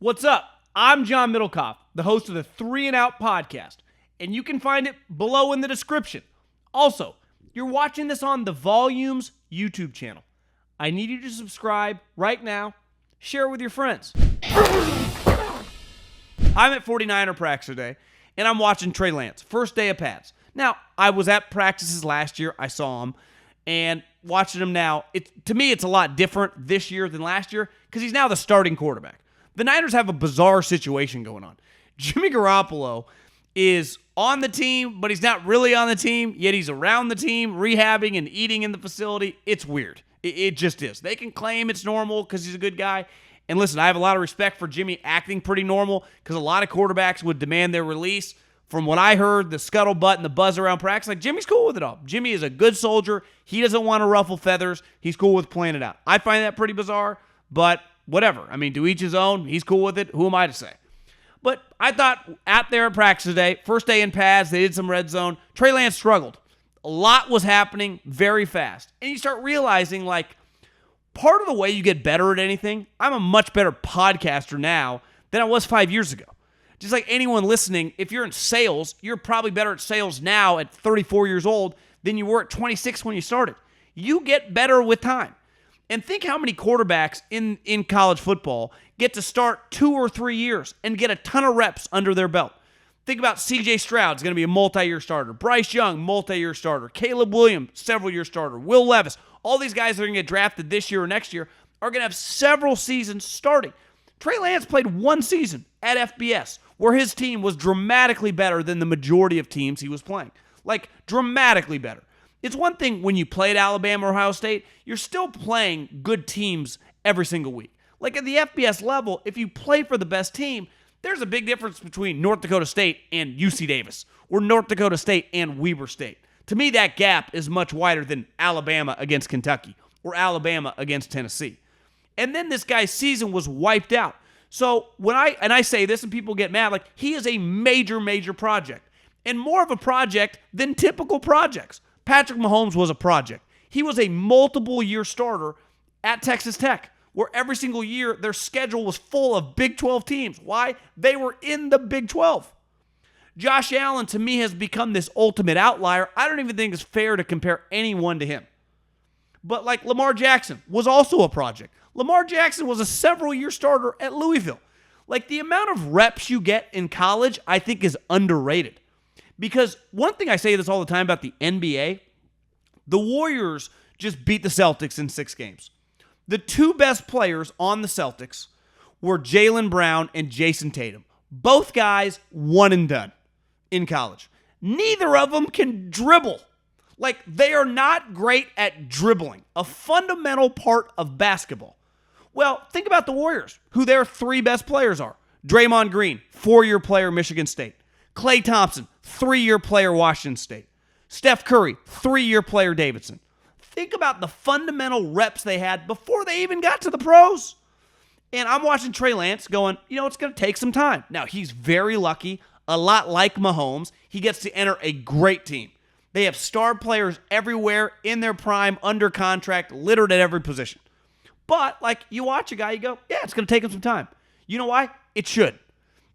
What's up? I'm John Middlekauff, the host of the 3 and Out podcast, and you can find it below in the description. Also, you're watching this on the Volumes YouTube channel. I need you to subscribe right now. Share it with your friends. I'm at 49er practice today, and I'm watching Trey Lance, first day of pads. Now, I was at practices last year. I saw him, and watching him now, to me, it's a lot different this year than last year because he's now the starting quarterback. The Niners have a bizarre situation going on. Jimmy Garoppolo is on the team, but he's not really on the team, yet he's around the team, rehabbing and eating in the facility. It's weird. It just is. They can claim it's normal because he's a good guy. And listen, I have a lot of respect for Jimmy acting pretty normal because a lot of quarterbacks would demand their release. From what I heard, the scuttlebutt and the buzz around practice, like Jimmy's cool with it all. Jimmy is a good soldier. He doesn't want to ruffle feathers. He's cool with playing it out. I find that pretty bizarre, but whatever. I mean, to each his own. He's cool with it. Who am I to say? But I thought out there at practice today, first day in pads, they did some red zone. Trey Lance struggled. A lot was happening very fast. And you start realizing, like, part of the way you get better at anything, I'm a much better podcaster now than I was 5 years ago. Just like anyone listening, if you're in sales, you're probably better at sales now at 34 years old than you were at 26 when you started. You get better with time. And think how many quarterbacks in college football get to start 2 or 3 years and get a ton of reps under their belt. Think about C.J. Stroud's going to be a multi-year starter. Bryce Young, multi-year starter. Caleb Williams, several-year starter. Will Levis. All these guys that are going to get drafted this year or next year are going to have several seasons starting. Trey Lance played 1 season at FBS where his team was dramatically better than the majority of teams he was playing. Like, dramatically better. It's one thing when you play at Alabama or Ohio State, you're still playing good teams every single week. Like at the FBS level, if you play for the best team, there's a big difference between North Dakota State and UC Davis or North Dakota State and Weber State. To me, that gap is much wider than Alabama against Kentucky or Alabama against Tennessee. And then this guy's season was wiped out. So when I say this and people get mad, like, he is a major, major project and more of a project than typical projects. Patrick Mahomes was a project. He was a multiple-year starter at Texas Tech, where every single year their schedule was full of Big 12 teams. Why? They were in the Big 12. Josh Allen, to me, has become this ultimate outlier. I don't even think it's fair to compare anyone to him. But like Lamar Jackson was also a project. Lamar Jackson was a several-year starter at Louisville. Like, the amount of reps you get in college, I think, is underrated. Because one thing I say this all the time about the NBA, the Warriors just beat the Celtics in 6 games. The 2 best players on the Celtics were Jaylen Brown and Jason Tatum. Both guys one and done in college. Neither of them can dribble. Like, they are not great at dribbling, a fundamental part of basketball. Well, think about the Warriors, who their 3 best players are. Draymond Green, 4-year player, Michigan State. Klay Thompson, 3-year player, Washington State. Steph Curry, 3-year player, Davidson. Think about the fundamental reps they had before they even got to the pros. And I'm watching Trey Lance going, it's going to take some time. Now, he's very lucky, a lot like Mahomes. He gets to enter a great team. They have star players everywhere in their prime, under contract, littered at every position. But, like, you watch a guy, you go, yeah, it's going to take him some time. You know why? It should.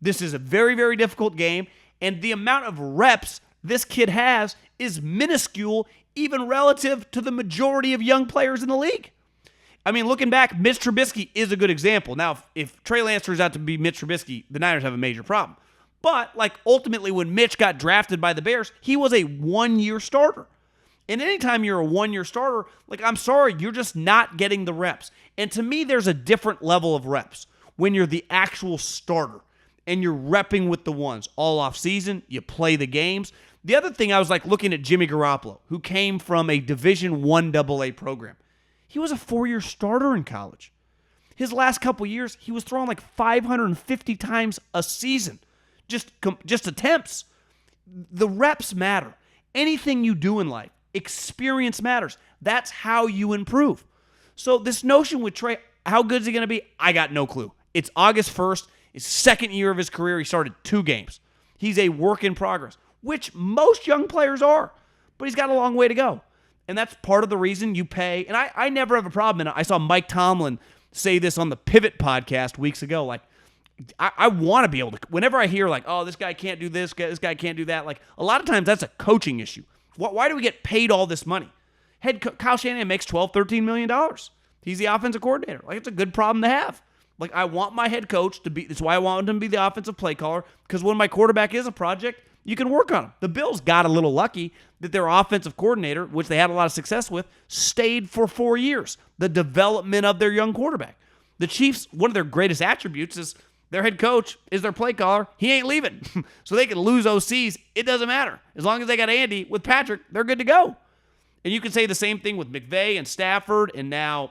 This is a very, very difficult game, and the amount of reps this kid has is minuscule, even relative to the majority of young players in the league. I mean, looking back, Mitch Trubisky is a good example. Now, if Trey Lance turns out to be Mitch Trubisky, the Niners have a major problem. But, like, ultimately, when Mitch got drafted by the Bears, he was a 1-year starter. And anytime you're a 1-year starter, like, I'm sorry, you're just not getting the reps. And to me, there's a different level of reps when you're the actual starter and you're repping with the ones all off season. You play the games. The other thing, I was like looking at Jimmy Garoppolo, who came from a Division I AA program. He was a 4-year starter in college. His last couple years, he was throwing like 550 times a season. Just attempts. The reps matter. Anything you do in life, experience matters. That's how you improve. So this notion with Trey, how good is he going to be? I got no clue. It's August 1st, his 2nd year of his career. He started 2 games. He's a work in progress, which most young players are, but he's got a long way to go. And that's part of the reason you pay. And I never have a problem. And I saw Mike Tomlin say this on the Pivot podcast weeks ago. Like, I want to be able to, whenever I hear like, oh, this guy can't do this guy can't do that, like a lot of times that's a coaching issue. Why do we get paid all this money? Kyle Shanahan makes $12-13 million. He's the offensive coordinator. Like, it's a good problem to have. Like, I want my head coach to be, that's why I want him to be the offensive play caller, because when my quarterback is a project, you can work on him. The Bills got a little lucky that their offensive coordinator, which they had a lot of success with, stayed for 4 years. The development of their young quarterback. The Chiefs, one of their greatest attributes is their head coach is their play caller. He ain't leaving. So they can lose OCs. It doesn't matter. As long as they got Andy with Patrick, they're good to go. And you can say the same thing with McVay and Stafford, and now,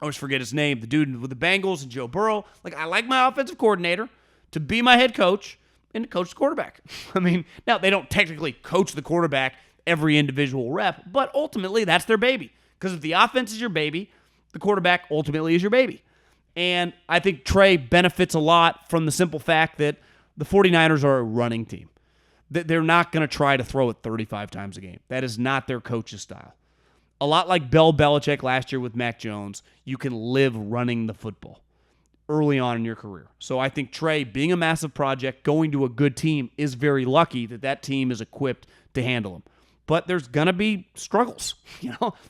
I always forget his name, the dude with the Bengals and Joe Burrow. Like, I like my offensive coordinator to be my head coach and to coach the quarterback. I mean, now they don't technically coach the quarterback every individual rep, but ultimately that's their baby. Because if the offense is your baby, the quarterback ultimately is your baby. And I think Trey benefits a lot from the simple fact that the 49ers are a running team. They're not going to try to throw it 35 times a game. That is not their coach's style. A lot like Bill Belichick last year with Mac Jones, you can live running the football early on in your career. So I think Trey, being a massive project, going to a good team, is very lucky that that team is equipped to handle him. But there's going to be struggles.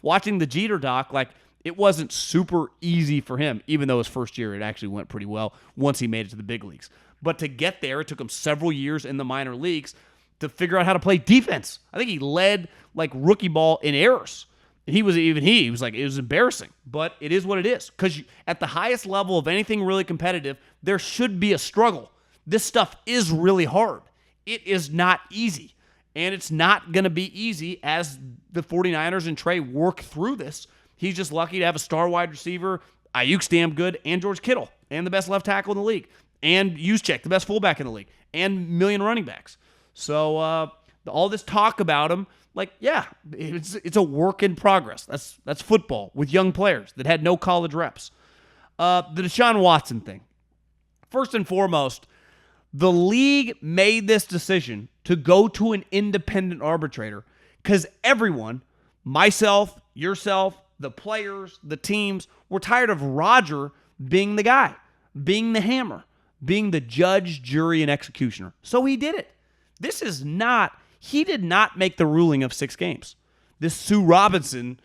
Watching the Jeter doc, like, it wasn't super easy for him, even though his first year it actually went pretty well once he made it to the big leagues. But to get there, it took him several years in the minor leagues to figure out how to play defense. I think he led like rookie ball in errors. He was like, it was embarrassing, but it is what it is. Because at the highest level of anything really competitive, there should be a struggle. This stuff is really hard. It is not easy. And it's not going to be easy as the 49ers and Trey work through this. He's just lucky to have a star wide receiver. Ayuk's damn good, and George Kittle, and the best left tackle in the league, and Juszczyk, the best fullback in the league, and million running backs. So all this talk about him, like, yeah, it's a work in progress. That's football with young players that had no college reps. The Deshaun Watson thing. First and foremost, the league made this decision to go to an independent arbitrator because everyone, myself, yourself, the players, the teams, were tired of Roger being the guy, being the hammer, being the judge, jury, and executioner. So he did it. He did not make the ruling of 6 games. This Sue Robinson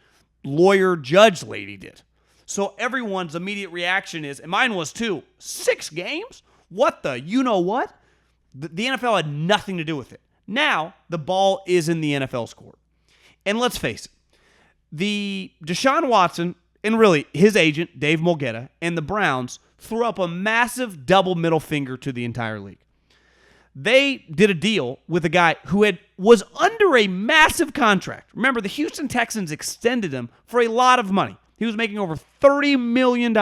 lawyer judge lady did. So everyone's immediate reaction is, and mine was too, 6 games? What the, you know what? The NFL had nothing to do with it. Now, the ball is in the NFL's court. And let's face it, the Deshaun Watson, and really his agent, Dave Mulgeta, and the Browns threw up a massive double middle finger to the entire league. They did a deal with a guy who was under a massive contract. Remember, the Houston Texans extended him for a lot of money. He was making over $30 million.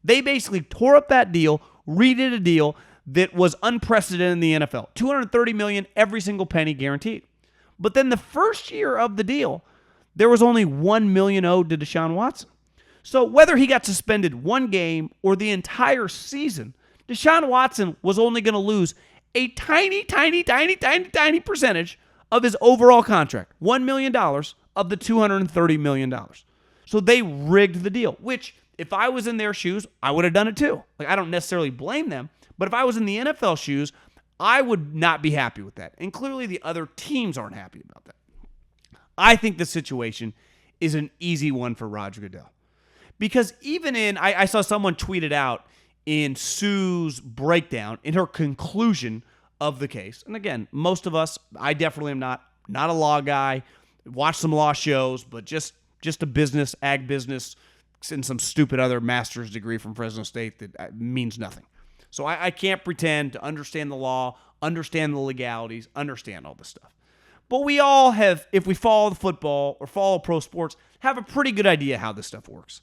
They basically tore up that deal, redid a deal that was unprecedented in the NFL. $230 million, every single penny guaranteed. But then the first year of the deal, there was only $1 million owed to Deshaun Watson. So whether he got suspended 1 game or the entire season, Deshaun Watson was only going to lose a tiny percentage of his overall contract. $1 million of the $230 million. So they rigged the deal, which if I was in their shoes, I would have done it too. Like, I don't necessarily blame them, but if I was in the NFL shoes, I would not be happy with that. And clearly the other teams aren't happy about that. I think the situation is an easy one for Roger Goodell. Because even I saw someone tweet it out in Sue's breakdown, in her conclusion of the case. And again, most of us, I definitely am not a law guy, watch some law shows, but just a ag business, and some stupid other master's degree from Fresno State that means nothing. So I can't pretend to understand the law, understand the legalities, understand all this stuff. But we all have, if we follow the football or follow pro sports, have a pretty good idea how this stuff works.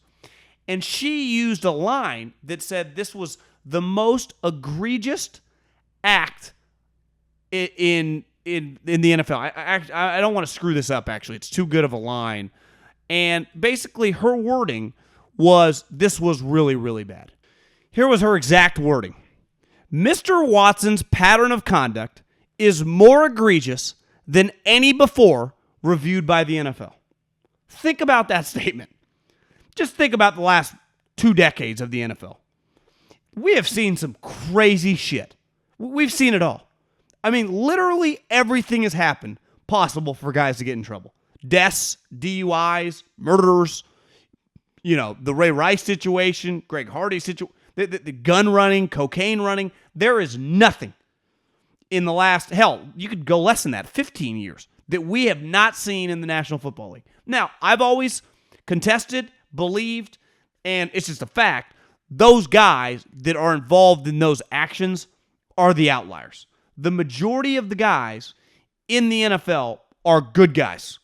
And she used a line that said this was the most egregious act in the NFL. I don't want to screw this up, actually. It's too good of a line. And basically her wording was, this was really, really bad. Here was her exact wording. Mr. Watson's pattern of conduct is more egregious than any before reviewed by the NFL. Think about that statement. Just think about the last 2 decades of the NFL. we have seen some crazy shit. We've seen it all. I mean, literally everything has happened possible for guys to get in trouble. Deaths, DUIs, murders, the Ray Rice situation, Greg Hardy situation, the gun running, cocaine running. There is nothing in the last, you could go less than that, 15 years, that we have not seen in the National Football League. Now, I've always contested, believed, and it's just a fact, those guys that are involved in those actions are the outliers. The majority of the guys in the NFL are good guys,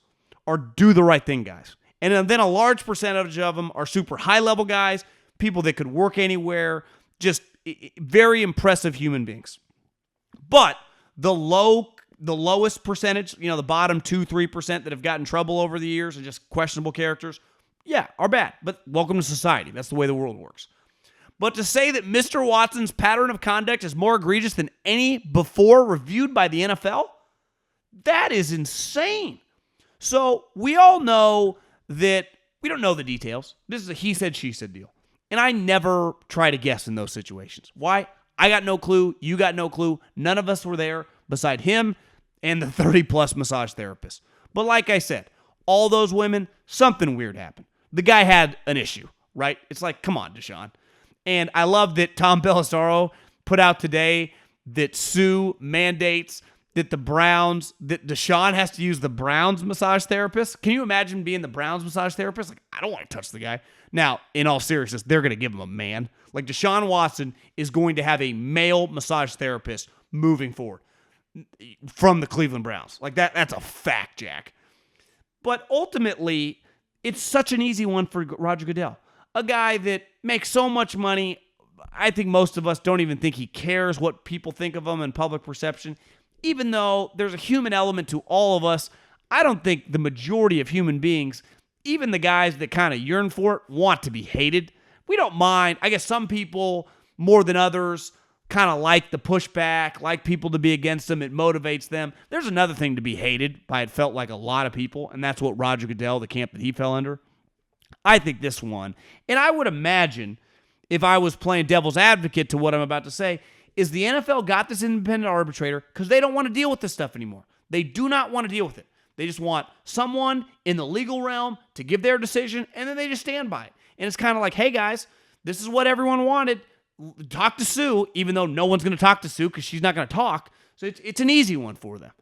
are do the right thing guys. And then a large percentage of them are super high-level guys, people that could work anywhere, just very impressive human beings. But the lowest percentage, the bottom 2-3% that have gotten in trouble over the years and just questionable characters, are bad. But welcome to society. That's the way the world works. But to say that Mr. Watson's pattern of conduct is more egregious than any before reviewed by the NFL, that is insane. So we all know that we don't know the details. This is a he said, she said deal. And I never try to guess in those situations. Why? I got no clue. You got no clue. None of us were there beside him and the 30-plus massage therapist. But like I said, all those women, something weird happened. The guy had an issue, right? It's like, come on, Deshaun. And I love that Tom Pelissero put out today that Sue mandates that that Deshaun has to use the Browns massage therapist. Can you imagine being the Browns massage therapist? Like, I don't want to touch the guy. Now, in all seriousness, they're going to give him a man. Like, Deshaun Watson is going to have a male massage therapist moving forward from the Cleveland Browns. Like, that's a fact, Jack. But ultimately, it's such an easy one for Roger Goodell. A guy that makes so much money, I think most of us don't even think he cares what people think of him in public perception. Even though there's a human element to all of us, I don't think the majority of human beings, even the guys that kind of yearn for it, want to be hated. We don't mind. I guess some people, more than others, kind of like the pushback, like people to be against them. It motivates them. There's another thing to be hated by, it felt like, a lot of people, and that's what Roger Goodell, the camp that he fell under. I think this one, and I would imagine if I was playing devil's advocate to what I'm about to say, is the NFL got this independent arbitrator because they don't want to deal with this stuff anymore. They do not want to deal with it. They just want someone in the legal realm to give their decision, and then they just stand by it. And it's kind of like, hey, guys, this is what everyone wanted. Talk to Sue, even though no one's going to talk to Sue because she's not going to talk. So it's an easy one for them.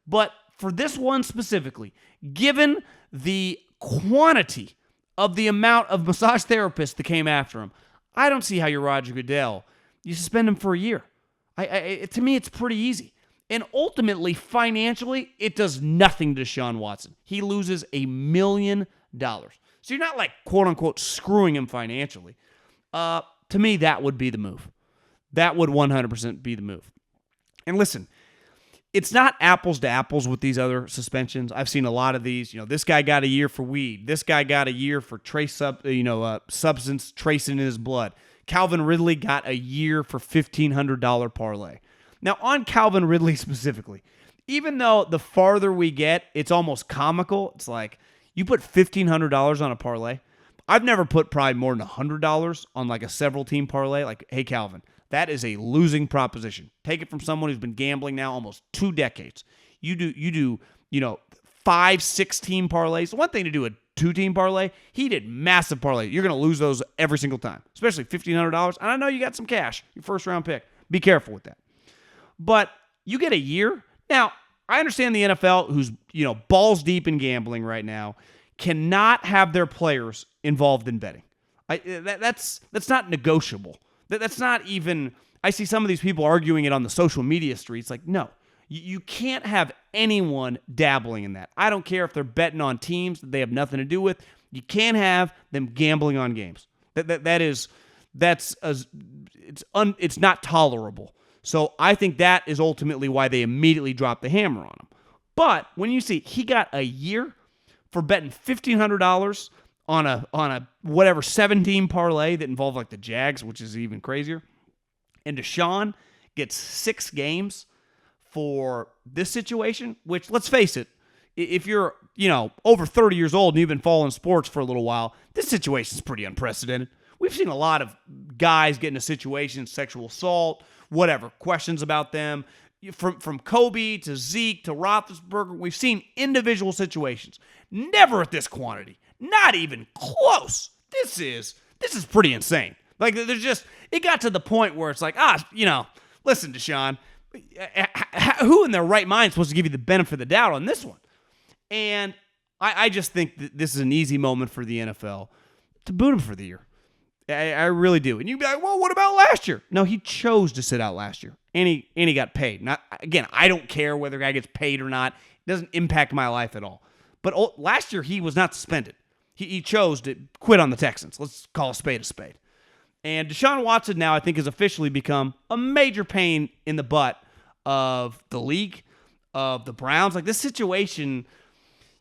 But for this one specifically, given the quantity of the amount of massage therapists that came after him, I don't see how you're Roger Goodell. You suspend him for a year. To me, it's pretty easy. And ultimately, financially, it does nothing to Deshaun Watson. He loses $1 million. So you're not like, quote unquote, screwing him financially. To me, that would be the move. That would 100% be the move. And listen, it's not apples to apples with these other suspensions. I've seen a lot of these. This guy got a year for weed. This guy got a year for substance tracing in his blood. Calvin Ridley got a year for $1,500 parlay. Now, on Calvin Ridley specifically, even though the farther we get, it's almost comical. It's like, you put $1,500 on a parlay. I've never put probably more than $100 on like a several team parlay. Like, hey, Calvin, that is a losing proposition. Take it from someone who's been gambling now almost 2 decades. You do 5-6 team parlays. One thing to do a 2-team parlay, he did massive parlay. You're going to lose those every single time, especially $1,500. And I know you got some cash, your first round pick. Be careful with that. But you get a year. Now, I understand the NFL, who's balls deep in gambling right now, cannot have their players involved in betting. That's not negotiable. That's not even, I see some of these people arguing it on the social media streets. Like, no, you can't have anyone dabbling in that. I don't care if they're betting on teams that they have nothing to do with. You can't have them gambling on games. It's not tolerable. So I think that is ultimately why they immediately dropped the hammer on him. But when you see he got a year for betting $1,500 on a whatever 7-team parlay that involved like the Jags, which is even crazier, and Deshaun gets 6 games for this situation, which, let's face it, if you're, over 30 years old and you've been following sports for a little while, this situation is pretty unprecedented. We've seen a lot of guys get into situations, sexual assault, whatever, questions about them. From Kobe to Zeke to Roethlisberger, we've seen individual situations. Never at this quantity. Not even close. This is pretty insane. Like, it got to the point where it's like, listen, Deshaun, who in their right mind is supposed to give you the benefit of the doubt on this one? And I just think that this is an easy moment for the NFL to boot him for the year. I really do. And you'd be like, well, what about last year? No, he chose to sit out last year, and he got paid. Again, I don't care whether a guy gets paid or not. It doesn't impact my life at all. But last year, he was not suspended. He chose to quit on the Texans. Let's call a spade a spade. And Deshaun Watson now, I think, has officially become a major pain in the butt of the league, of the Browns. Like, this situation,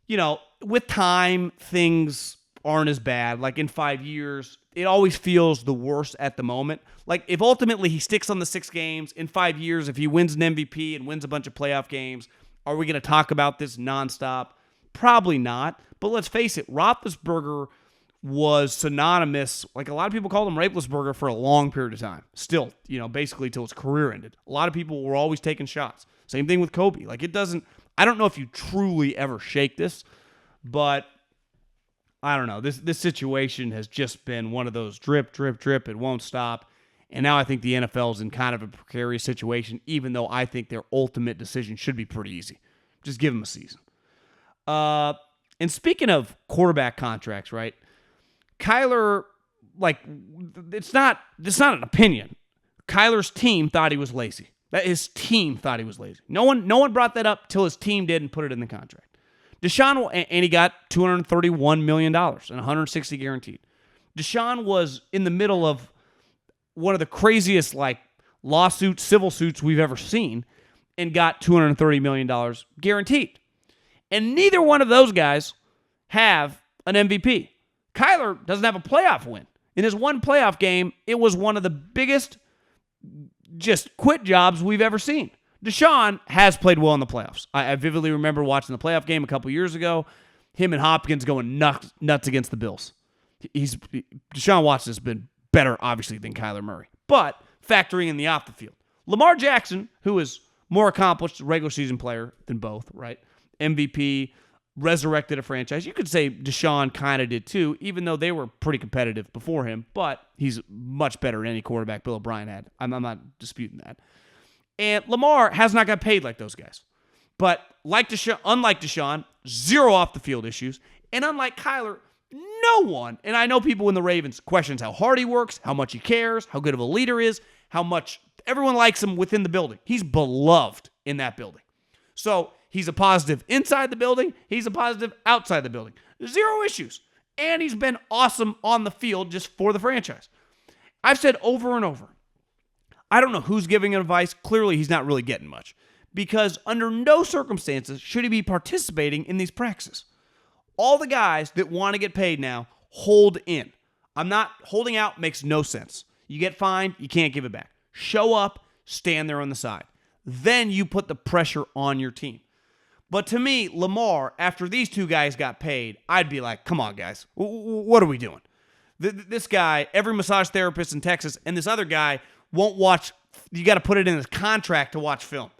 with time, things aren't as bad. Like, in 5 years, it always feels the worst at the moment. Like, if ultimately he sticks on the 6 games, in 5 years, if he wins an MVP and wins a bunch of playoff games, are we going to talk about this nonstop? Probably not. But let's face it, Roethlisberger was synonymous. Like, a lot of people called him Rapelessberger for a long period of time. Still, basically till his career ended. A lot of people were always taking shots. Same thing with Kobe. Like, I don't know if you truly ever shake this, but I don't know. This situation has just been one of those drip, drip, drip. It won't stop. And now I think the NFL is in kind of a precarious situation, even though I think their ultimate decision should be pretty easy. Just give them a season. And speaking of quarterback contracts, right? Kyler, it's not an opinion. Kyler's team thought he was lazy. His team thought he was lazy. No one brought that up till his team did and put it in the contract. Deshaun, and he got $231 million and $160 guaranteed. Deshaun was in the middle of one of the craziest lawsuits, civil suits we've ever seen, and got $230 million guaranteed. And neither one of those guys have an MVP. Kyler doesn't have a playoff win. In his one playoff game, it was one of the biggest just quit jobs we've ever seen. Deshaun has played well in the playoffs. I vividly remember watching the playoff game a couple years ago, him and Hopkins going nuts against the Bills. Deshaun Watson has been better, obviously, than Kyler Murray. But factoring in the off the field, Lamar Jackson, who is more accomplished regular season player than both, right? MVP, resurrected a franchise. You could say Deshaun kind of did too, even though they were pretty competitive before him, but he's much better than any quarterback Bill O'Brien had. I'm not disputing that. And Lamar has not got paid like those guys. But unlike Deshaun, zero off the field issues. And unlike Kyler, no one, and I know people in the Ravens questions how hard he works, how much he cares, how good of a leader is, how much everyone likes him within the building. He's beloved in that building. So he's a positive inside the building. He's a positive outside the building. Zero issues. And he's been awesome on the field just for the franchise. I've said over and over, I don't know who's giving advice. Clearly, he's not really getting much. Because under no circumstances should he be participating in these practices. All the guys that want to get paid now, hold in. Holding out makes no sense. You get fined, you can't give it back. Show up, stand there on the side. Then you put the pressure on your team. But to me, Lamar, after these two guys got paid, I'd be like, come on, guys. What are we doing? This guy, every massage therapist in Texas, and this other guy won't watch. You got to put it in his contract to watch film.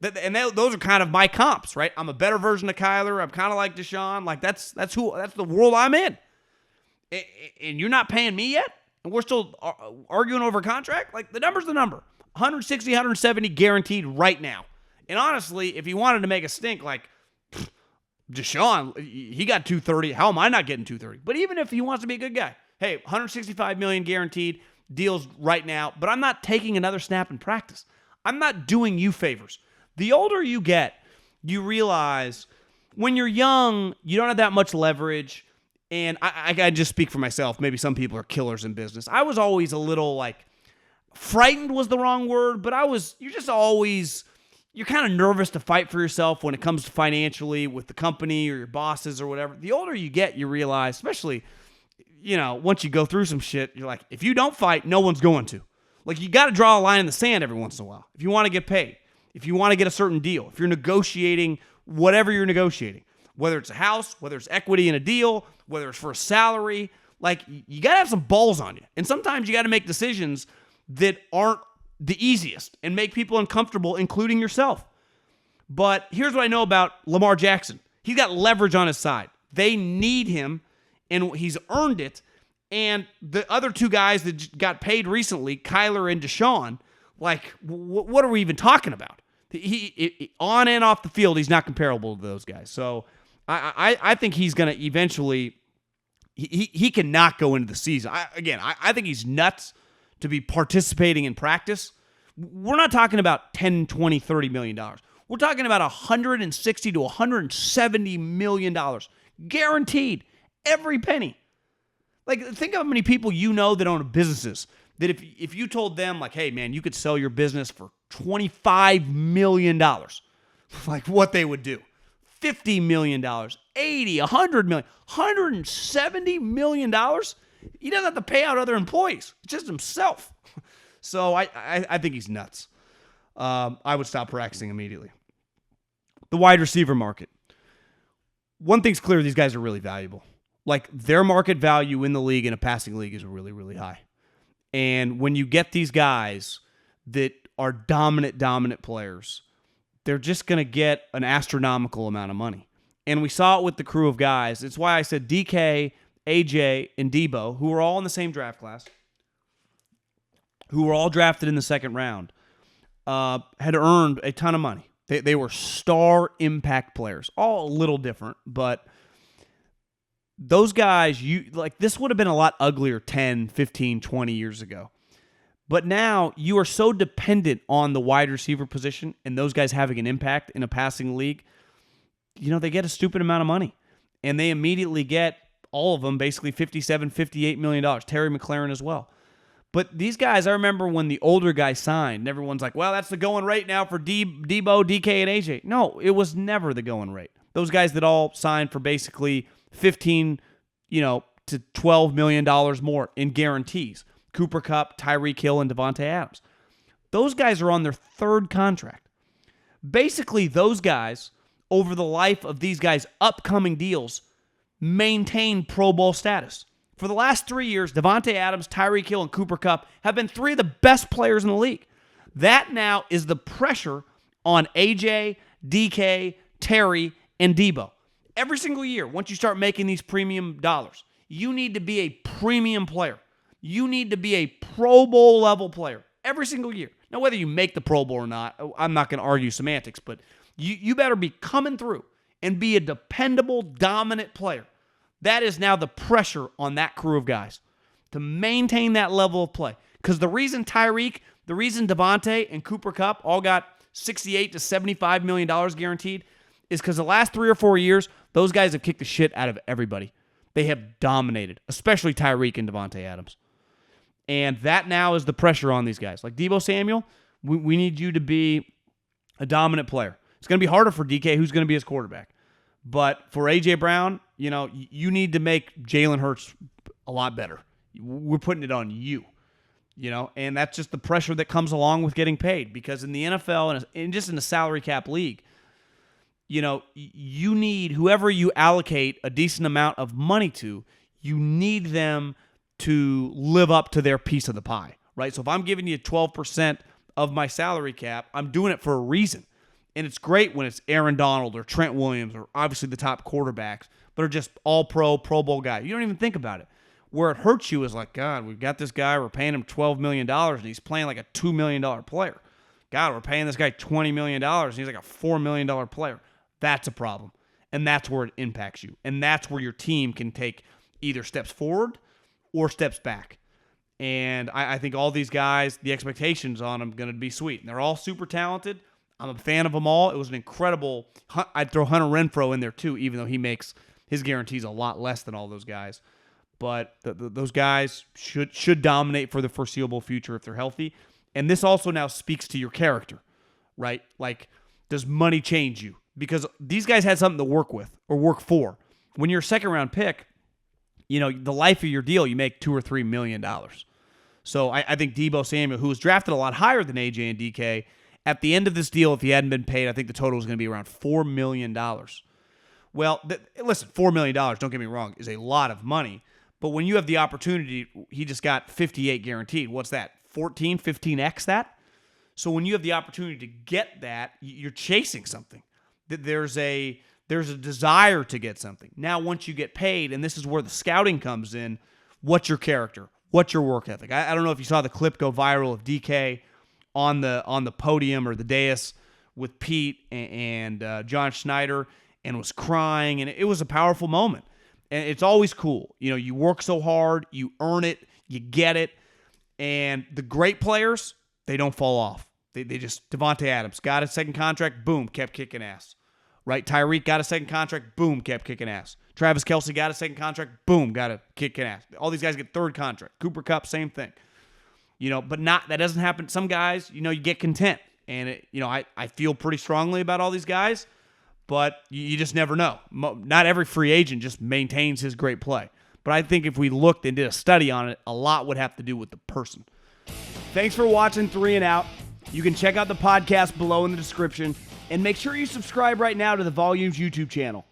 Those are kind of my comps, right? I'm a better version of Kyler. I'm kind of like Deshaun. Like that's the world I'm in. And you're not paying me yet? And we're still arguing over a contract? Like, the number's the number. 160, 170 guaranteed right now. And honestly, if he wanted to make a stink, Deshaun, he got 230. How am I not getting 230? But even if he wants to be a good guy, hey, 165 million guaranteed, deals right now. But I'm not taking another snap in practice. I'm not doing you favors. The older you get, you realize when you're young, you don't have that much leverage. And I just speak for myself. Maybe some people are killers in business. I was always a little frightened was the wrong word, but you're kind of nervous to fight for yourself when it comes to financially with the company or your bosses or whatever. The older you get, you realize, especially, once you go through some shit, you're like, if you don't fight, no one's going to. You got to draw a line in the sand every once in a while. If you want to get paid, if you want to get a certain deal, if you're negotiating whatever you're negotiating, whether it's a house, whether it's equity in a deal, whether it's for a salary, Like, you got to have some balls on you. And sometimes you got to make decisions that aren't the easiest and make people uncomfortable, including yourself. But here's what I know about Lamar Jackson. He's got leverage on his side. They need him, and he's earned it. And the other two guys that got paid recently, Kyler and Deshaun, like, what are we even talking about? He on and off the field, he's not comparable to those guys. So I think he's going to eventually, he cannot go into the season. I think he's nuts to be participating in practice. We're not talking about 10, 20, $30 million. We're talking about $160 to $170 million. Guaranteed. Every penny. Like, think of how many people you know that own businesses, that if you told them, like, hey, man, you could sell your business for $25 million, like what they would do. $50 million, $80, $100 million, $170 million. He doesn't have to pay out other employees. It's just himself. So I think he's nuts. I would stop practicing immediately. The wide receiver market. One thing's clear, these guys are really valuable. Like, their market value in the league, in a passing league, is really, really high. And when you get these guys that are dominant players, they're just going to get an astronomical amount of money. And we saw it with the crew of guys. It's why I said DK, AJ, and Debo, who were all in the same draft class, who were all drafted in the second round, had earned a ton of money. They were star impact players, all a little different, but those guys, this would have been a lot uglier 10, 15, 20 years ago. But now you are so dependent on the wide receiver position and those guys having an impact in a passing league. They get a stupid amount of money. And they immediately get, all of them, basically $57, $58 million. Terry McLaurin as well. But these guys, I remember when the older guys signed, and everyone's like, well, that's the going rate now for Debo, DK, and AJ. No, it was never the going rate. Those guys that all signed for basically $15, to $12 million more in guarantees. Cooper Kupp, Tyreek Hill, and Devontae Adams. Those guys are on their third contract. Basically, those guys, over the life of these guys' upcoming deals, maintain Pro Bowl status. For the last 3 years, Devontae Adams, Tyreek Hill, and Cooper Kupp have been three of the best players in the league. That now is the pressure on AJ, DK, Terry, and Debo. Every single year, once you start making these premium dollars, you need to be a premium player. You need to be a Pro Bowl level player every single year. Now, whether you make the Pro Bowl or not, I'm not going to argue semantics, but you better be coming through and be a dependable, dominant player. That is now the pressure on that crew of guys to maintain that level of play. Because the reason Tyreek, the reason Devontae and Cooper Kupp all got $68 to $75 million guaranteed is because the last 3 or 4 years, those guys have kicked the shit out of everybody. They have dominated, especially Tyreek and Devontae Adams. And that now is the pressure on these guys. Like Deebo Samuel, we need you to be a dominant player. It's going to be harder for DK, who's going to be his quarterback. But for A.J. Brown, you need to make Jalen Hurts a lot better. We're putting it on you, and that's just the pressure that comes along with getting paid. Because in the NFL and just in the salary cap league, you need whoever you allocate a decent amount of money to, you need them to live up to their piece of the pie, right? So if I'm giving you 12% of my salary cap, I'm doing it for a reason. And it's great when it's Aaron Donald or Trent Williams or obviously the top quarterbacks, but are just all-pro, Pro Bowl guys. You don't even think about it. Where it hurts you is like, God, we've got this guy, we're paying him $12 million, and he's playing like a $2 million player. God, we're paying this guy $20 million, and he's like a $4 million player. That's a problem. And that's where it impacts you. And that's where your team can take either steps forward or steps back. And I think all these guys, the expectations on them are going to be sweet. And they're all super talented. I'm a fan of them all. It was an incredible. I'd throw Hunter Renfrow in there too, even though he makes his guarantees a lot less than all those guys. But those guys should dominate for the foreseeable future if they're healthy. And this also now speaks to your character, right? Like, does money change you? Because these guys had something to work with or work for. When you're a second-round pick, the life of your deal, you make $2 or $3 million. So I think Deebo Samuel, who was drafted a lot higher than AJ and DK, at the end of this deal, if he hadn't been paid, I think the total was going to be around $4 million. Well, listen, $4 million, don't get me wrong, is a lot of money. But when you have the opportunity, he just got 58 guaranteed. What's that? 14, 15x that? So when you have the opportunity to get that, you're chasing something. There's a desire to get something. Now, once you get paid, and this is where the scouting comes in, what's your character? What's your work ethic? I don't know if you saw the clip go viral of DK on the podium or the dais with Pete and John Schneider, and was crying, and it was a powerful moment. And it's always cool. You know, you work so hard, you earn it, you get it, and the great players, they don't fall off. They just, Devontae Adams got a second contract, boom, kept kicking ass. Right? Tyreek got a second contract, boom, kept kicking ass. Travis Kelce got a second contract, boom, got a kicking ass. All these guys get third contract. Cooper Kupp, same thing. You know, but that doesn't happen. Some guys, you know, you get content. And, I feel pretty strongly about all these guys, but you just never know. Not every free agent just maintains his great play. But I think if we looked and did a study on it, a lot would have to do with the person. Thanks for watching 3 and Out. You can check out the podcast below in the description, and make sure you subscribe right now to the Volumes YouTube channel.